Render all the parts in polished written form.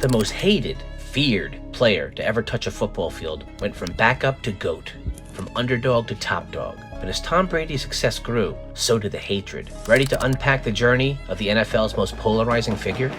The most hated, feared player to ever touch a football field went from backup to GOAT, from underdog to top dog. But as Tom Brady's success grew, so did the hatred. Ready to unpack the journey of the NFL's most polarizing figure?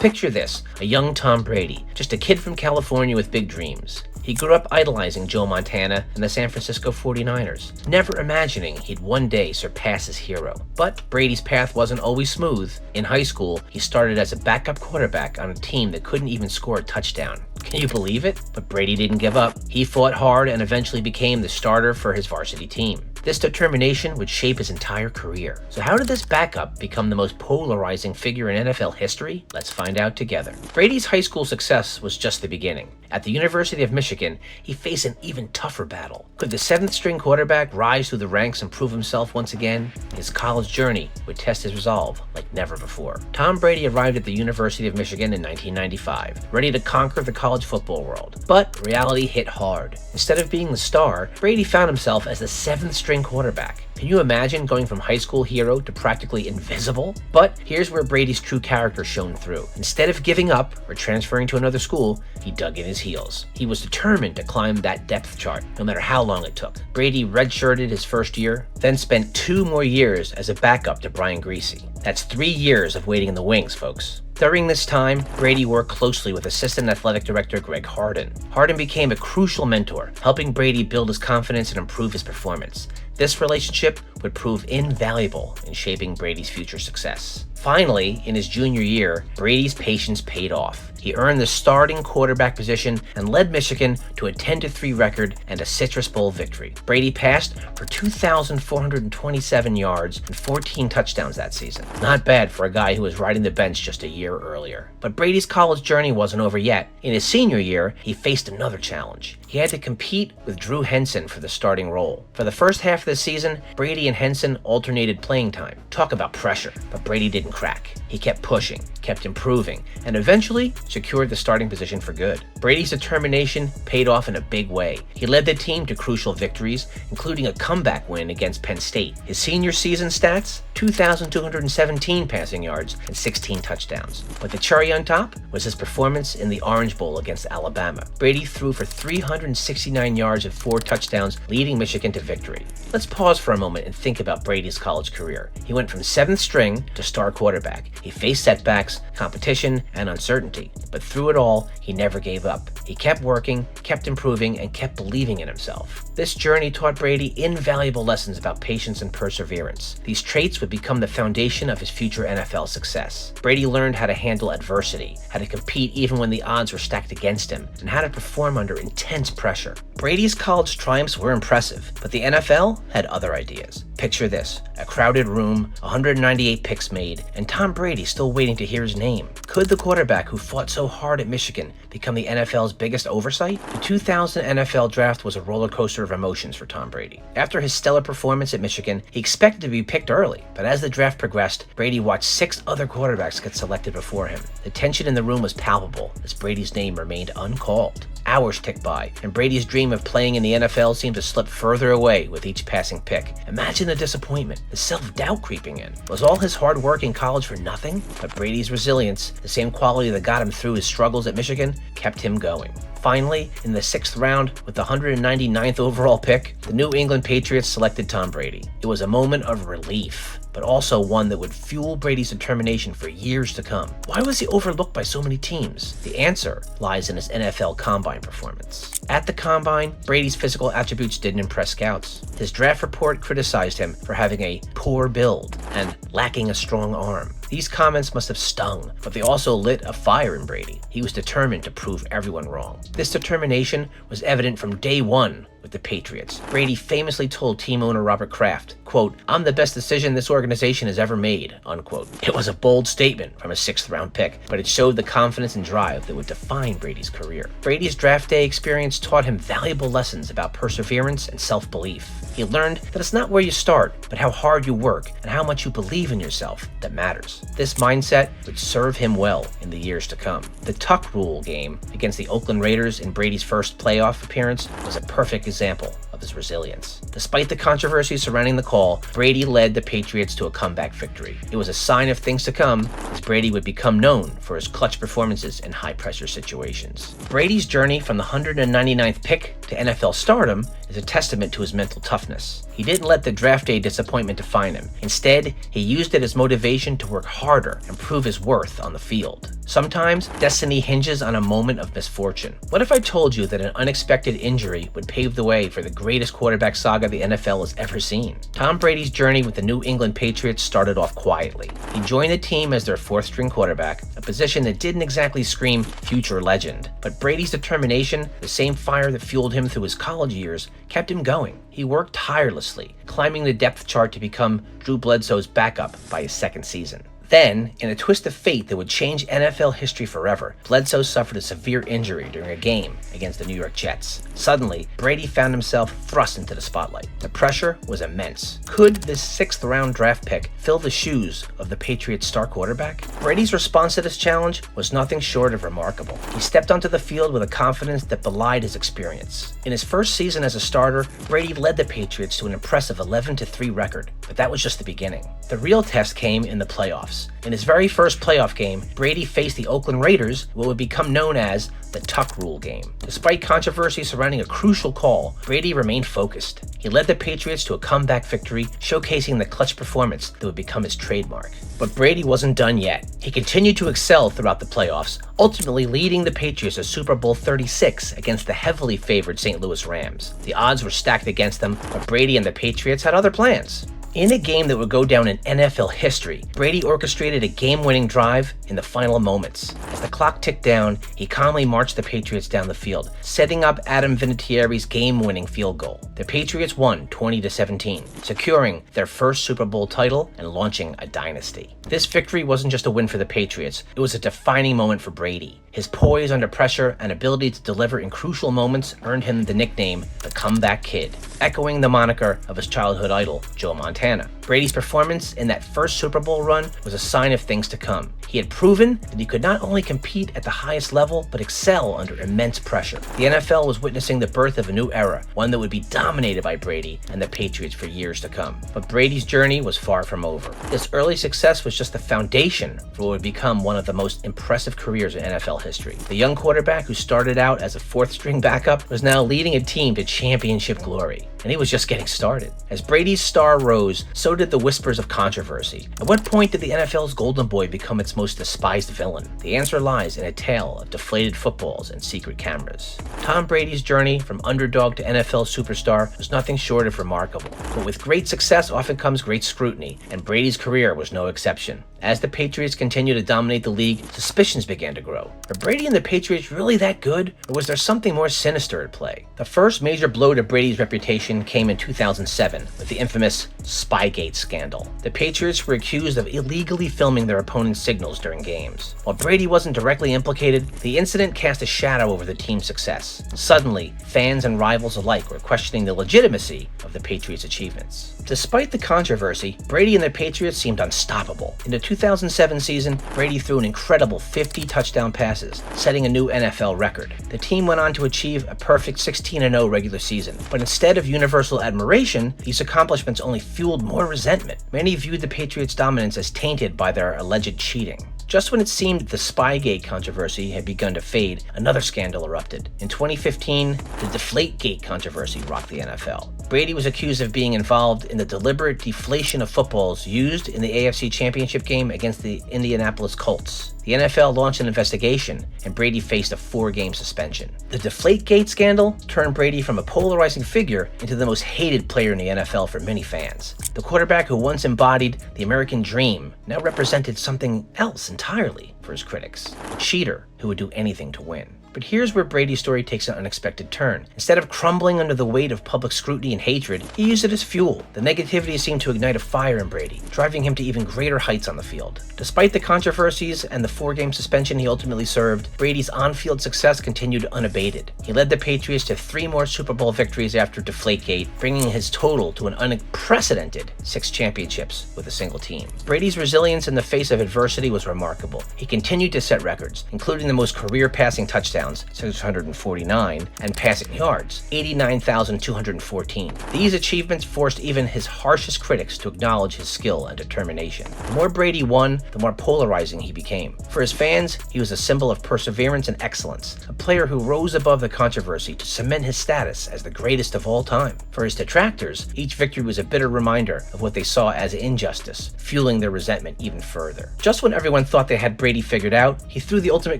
Picture this, a young Tom Brady, just a kid from California with big dreams. He grew up idolizing Joe Montana and the San Francisco 49ers, never imagining he'd one day surpass his hero. But Brady's path wasn't always smooth. In high school, he started as a backup quarterback on a team that couldn't even score a touchdown. Can you believe it? But Brady didn't give up. He fought hard and eventually became the starter for his varsity team. This determination would shape his entire career. So how did this backup become the most polarizing figure in NFL history? Let's find out together. Brady's high school success was just the beginning. At the University of Michigan, he faced an even tougher battle. Could the seventh-string quarterback rise through the ranks and prove himself once again? His college journey would test his resolve like never before. Tom Brady arrived at the University of Michigan in 1995, ready to conquer the college football world. But reality hit hard. Instead of being the star, Brady found himself as the seventh-string quarterback. Can you imagine going from high school hero to practically invisible? But here's where Brady's true character shone through. Instead of giving up or transferring to another school, he dug in his heels. He was determined to climb that depth chart, no matter how long it took. Brady redshirted his first year, then spent 2 more years as a backup to Brian Griese. That's 3 years of waiting in the wings, folks. During this time, Brady worked closely with assistant athletic director Greg Harden. Harden became a crucial mentor, helping Brady build his confidence and improve his performance. This relationship would prove invaluable in shaping Brady's future success. Finally, in his junior year, Brady's patience paid off. He earned the starting quarterback position and led Michigan to a 10-3 record and a Citrus Bowl victory. Brady passed for 2,427 yards and 14 touchdowns that season. Not bad for a guy who was riding the bench just a year earlier. But Brady's college journey wasn't over yet. In his senior year, he faced another challenge. He had to compete with Drew Henson for the starting role. For the first half of the season, Brady and Henson alternated playing time. Talk about pressure, but Brady didn't crack. He kept pushing, kept improving, and eventually secured the starting position for good. Brady's determination paid off in a big way. He led the team to crucial victories, including a comeback win against Penn State. His senior season stats? 2,217 passing yards and 16 touchdowns. But the cherry on top was his performance in the Orange Bowl against Alabama. Brady threw for 369 yards and 4 touchdowns, leading Michigan to victory. Let's pause for a moment and think about Brady's college career. He went from 7th string to star quarterback. He faced setbacks, competition, and uncertainty. But through it all, he never gave up. He kept working, kept improving, and kept believing in himself. This journey taught Brady invaluable lessons about patience and perseverance. These traits would become the foundation of his future NFL success. Brady learned how to handle adversity, how to compete even when the odds were stacked against him, and how to perform under intense pressure. Brady's college triumphs were impressive, but the NFL had other ideas. Picture this, a crowded room, 198 picks made, and Tom Brady still waiting to hear his name. Could the quarterback who fought so hard at Michigan become the NFL's biggest oversight? The 2000 NFL draft was a roller coaster of emotions for Tom Brady. After his stellar performance at Michigan, he expected to be picked early, but as the draft progressed, Brady watched 6 other quarterbacks get selected before him. The tension in the room was palpable as Brady's name remained uncalled. Hours ticked by, and Brady's dream of playing in the NFL seemed to slip further away with each passing pick. Imagine the disappointment, the self-doubt creeping in. Was all his hard work in college for nothing? But Brady's resilience, the same quality that got him through his struggles at Michigan, kept him going. Finally, in the 6th round, with the 199th overall pick, the New England Patriots selected Tom Brady. It was a moment of relief, but also one that would fuel Brady's determination for years to come. Why was he overlooked by so many teams? The answer lies in his NFL Combine performance. At the Combine, Brady's physical attributes didn't impress scouts. His draft report criticized him for having a poor build and lacking a strong arm. These comments must have stung, but they also lit a fire in Brady. He was determined to prove everyone wrong. This determination was evident from day one with the Patriots. Brady famously told team owner Robert Kraft, quote, "I'm the best decision this organization has ever made," unquote. It was a bold statement from a 6th-round pick, but it showed the confidence and drive that would define Brady's career. Brady's draft day experience taught him valuable lessons about perseverance and self-belief. He learned that it's not where you start, but how hard you work and how much you believe in yourself that matters. This mindset would serve him well in the years to come. The tuck rule game against the Oakland Raiders in Brady's first playoff appearance was a perfect example of his resilience. Despite the controversy surrounding the call, Brady led the Patriots to a comeback victory. It was a sign of things to come, as Brady would become known for his clutch performances in high-pressure situations. Brady's journey from the 199th pick to NFL stardom is a testament to his mental toughness. He didn't let the draft day disappointment define him. Instead, he used it as motivation to work harder and prove his worth on the field. Sometimes, destiny hinges on a moment of misfortune. What if I told you that an unexpected injury would pave the way for the greatest quarterback saga the NFL has ever seen? Tom Brady's journey with the New England Patriots started off quietly. He joined the team as their 4th-string quarterback, a position that didn't exactly scream future legend. But Brady's determination, the same fire that fueled him through his college years, kept him going. He worked tirelessly, climbing the depth chart to become Drew Bledsoe's backup by his 2nd season. Then, in a twist of fate that would change NFL history forever, Bledsoe suffered a severe injury during a game against the New York Jets. Suddenly, Brady found himself thrust into the spotlight. The pressure was immense. Could this 6th-round draft pick fill the shoes of the Patriots' star quarterback? Brady's response to this challenge was nothing short of remarkable. He stepped onto the field with a confidence that belied his experience. In his first season as a starter, Brady led the Patriots to an impressive 11-3 record, but that was just the beginning. The real test came in the playoffs. In his very first playoff game, Brady faced the Oakland Raiders, what would become known as the tuck rule game. Despite controversy surrounding a crucial call, Brady remained focused. He led the Patriots to a comeback victory, showcasing the clutch performance that would become his trademark. But Brady wasn't done yet. He continued to excel throughout the playoffs, ultimately leading the Patriots to Super Bowl 36 against the heavily favored St. Louis Rams. The odds were stacked against them, but Brady and the Patriots had other plans. In a game that would go down in NFL history, Brady orchestrated a game-winning drive in the final moments. As the clock ticked down, he calmly marched the Patriots down the field, setting up Adam Vinatieri's game-winning field goal. The Patriots won 20-17, securing their first Super Bowl title and launching a dynasty. This victory wasn't just a win for the Patriots, it was a defining moment for Brady. His poise under pressure and ability to deliver in crucial moments earned him the nickname the Comeback Kid, echoing the moniker of his childhood idol, Joe Montana. Brady's performance in that first Super Bowl run was a sign of things to come. He had proven that he could not only compete at the highest level, but excel under immense pressure. The NFL was witnessing the birth of a new era, one that would be dominated by Brady and the Patriots for years to come. But Brady's journey was far from over. This early success was just the foundation for what would become one of the most impressive careers in NFL history. The young quarterback who started out as a 4th-string backup was now leading a team to championship glory, and he was just getting started. As Brady's star rose, so did the whispers of controversy. At what point did the NFL's golden boy become its most despised villain? The answer lies in a tale of deflated footballs and secret cameras. Tom Brady's journey from underdog to NFL superstar was nothing short of remarkable. But with great success often comes great scrutiny, and Brady's career was no exception. As the Patriots continued to dominate the league, suspicions began to grow. Were Brady and the Patriots really that good, or was there something more sinister at play? The first major blow to Brady's reputation came in 2007 with the infamous Spygate scandal. The Patriots were accused of illegally filming their opponent's signals during games. While Brady wasn't directly implicated, the incident cast a shadow over the team's success. Suddenly, fans and rivals alike were questioning the legitimacy of the Patriots' achievements. Despite the controversy, Brady and the Patriots seemed unstoppable. In the 2007 season, Brady threw an incredible 50 touchdown passes, setting a new NFL record. The team went on to achieve a perfect 16-0 regular season, but instead of universal admiration, these accomplishments only fueled more resentment. Many viewed the Patriots' dominance as tainted by their alleged cheating. Just when it seemed the Spygate controversy had begun to fade, another scandal erupted. In 2015, the Deflategate controversy rocked the NFL. Brady was accused of being involved in the deliberate deflation of footballs used in the AFC Championship game against the Indianapolis Colts. The NFL launched an investigation, and Brady faced a 4-game suspension. The Deflategate scandal turned Brady from a polarizing figure into the most hated player in the NFL for many fans. The quarterback who once embodied the American dream now represented something else entirely for his critics. A cheater who would do anything to win. But here's where Brady's story takes an unexpected turn. Instead of crumbling under the weight of public scrutiny and hatred, he used it as fuel. The negativity seemed to ignite a fire in Brady, driving him to even greater heights on the field. Despite the controversies and the 4-game suspension he ultimately served, Brady's on-field success continued unabated. He led the Patriots to 3 more Super Bowl victories after Deflategate, bringing his total to an unprecedented 6 championships with a single team. Brady's resilience in the face of adversity was remarkable. He continued to set records, including the most career passing touchdowns, 649, and passing yards, 89,214. These achievements forced even his harshest critics to acknowledge his skill and determination. The more Brady won, the more polarizing he became. For his fans, he was a symbol of perseverance and excellence, a player who rose above the controversy to cement his status as the greatest of all time. For his detractors, each victory was a bitter reminder of what they saw as injustice, fueling their resentment even further. Just when everyone thought they had Brady figured out, he threw the ultimate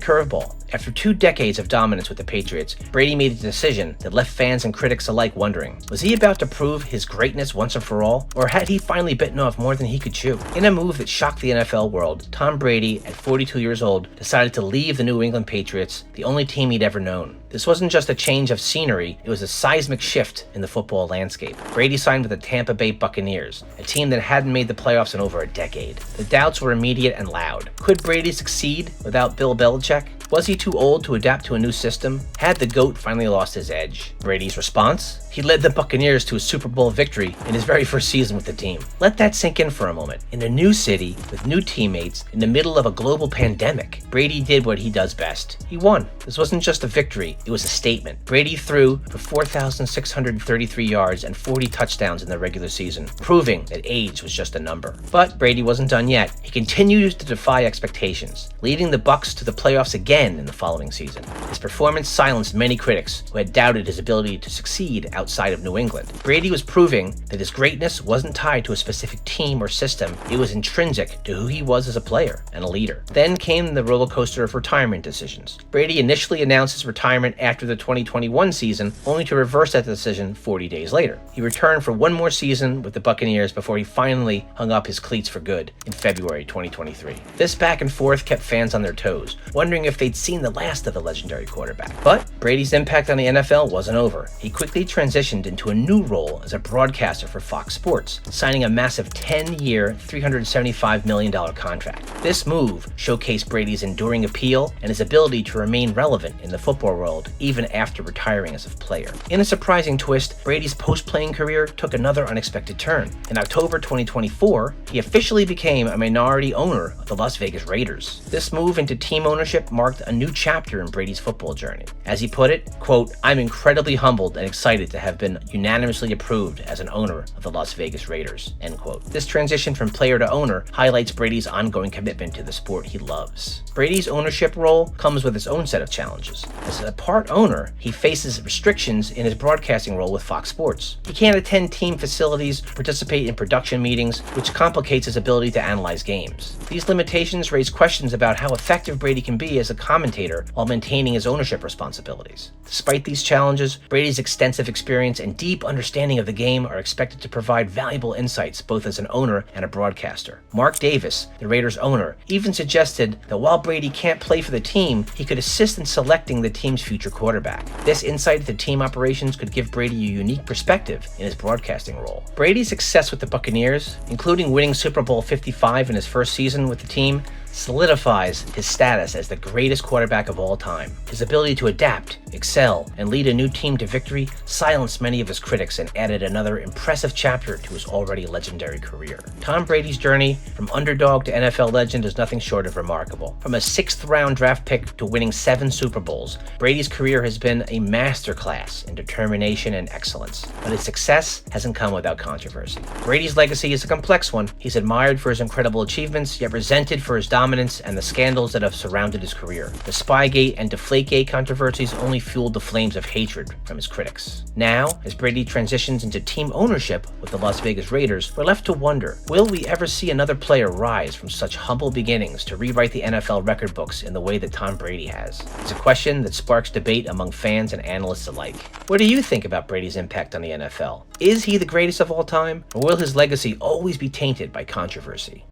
curveball. After 2 decades of dominance with the Patriots, Brady made a decision that left fans and critics alike wondering, was he about to prove his greatness once and for all, or had he finally bitten off more than he could chew? In a move that shocked the NFL world, Tom Brady, at 42 years old, decided to leave the New England Patriots, the only team he'd ever known. This wasn't just a change of scenery, it was a seismic shift in the football landscape. Brady signed with the Tampa Bay Buccaneers, a team that hadn't made the playoffs in over a decade. The doubts were immediate and loud. Could Brady succeed without Bill Belichick? Was he too old to adapt to a new system? Had the GOAT finally lost his edge? Brady's response? He led the Buccaneers to a Super Bowl victory in his very first season with the team. Let that sink in for a moment. In a new city, with new teammates, in the middle of a global pandemic, Brady did what he does best. He won. This wasn't just a victory, it was a statement. Brady threw for 4,633 yards and 40 touchdowns in the regular season, proving that age was just a number. But Brady wasn't done yet. He continues to defy expectations, leading the Bucs to the playoffs again in the following season. His performance silenced many critics who had doubted his ability to succeed outside of New England. Brady was proving that his greatness wasn't tied to a specific team or system, it was intrinsic to who he was as a player and a leader. Then came the roller coaster of retirement decisions. Brady initially announced his retirement after the 2021 season, only to reverse that decision 40 days later. He returned for 1 more season with the Buccaneers before he finally hung up his cleats for good in February 2023. This back and forth kept fans on their toes, wondering if they'd seen the last of the legendary quarterback. But Brady's impact on the NFL wasn't over. He quickly transitioned into a new role as a broadcaster for Fox Sports, signing a massive 10-year, $375 million contract. This move showcased Brady's enduring appeal and his ability to remain relevant in the football world even after retiring as a player. In a surprising twist, Brady's post-playing career took another unexpected turn. In October 2024, he officially became a minority owner of the Las Vegas Raiders. This move into team ownership marked a new chapter in Brady's football journey. As he put it, quote, "I'm incredibly humbled and excited to have been unanimously approved as an owner of the Las Vegas Raiders," end quote. This transition from player to owner highlights Brady's ongoing commitment to the sport he loves. Brady's ownership role comes with its own set of challenges. As a part owner, he faces restrictions in his broadcasting role with Fox Sports. He can't attend team facilities, participate in production meetings, which complicates his ability to analyze games. These limitations raise questions about how effective Brady can be as a commentator while maintaining his ownership responsibilities. Despite these challenges, Brady's extensive experience and deep understanding of the game are expected to provide valuable insights both as an owner and a broadcaster. Mark Davis, the Raiders owner, even suggested that while Brady can't play for the team, he could assist in selecting the team's future quarterback. This insight into team operations could give Brady a unique perspective in his broadcasting role. Brady's success with the Buccaneers, including winning Super Bowl 55 in his first season with the team, solidifies his status as the greatest quarterback of all time. His ability to adapt, excel, and lead a new team to victory silenced many of his critics and added another impressive chapter to his already legendary career. Tom Brady's journey from underdog to NFL legend is nothing short of remarkable. From a 6th-round draft pick to winning 7 Super Bowls, Brady's career has been a masterclass in determination and excellence. But his success hasn't come without controversy. Brady's legacy is a complex one. He's admired for his incredible achievements, yet resented for his dominance and the scandals that have surrounded his career. The Spygate and Deflategate controversies only fueled the flames of hatred from his critics. Now, as Brady transitions into team ownership with the Las Vegas Raiders, we're left to wonder, will we ever see another player rise from such humble beginnings to rewrite the NFL record books in the way that Tom Brady has? It's a question that sparks debate among fans and analysts alike. What do you think about Brady's impact on the NFL? Is he the greatest of all time, or will his legacy always be tainted by controversy?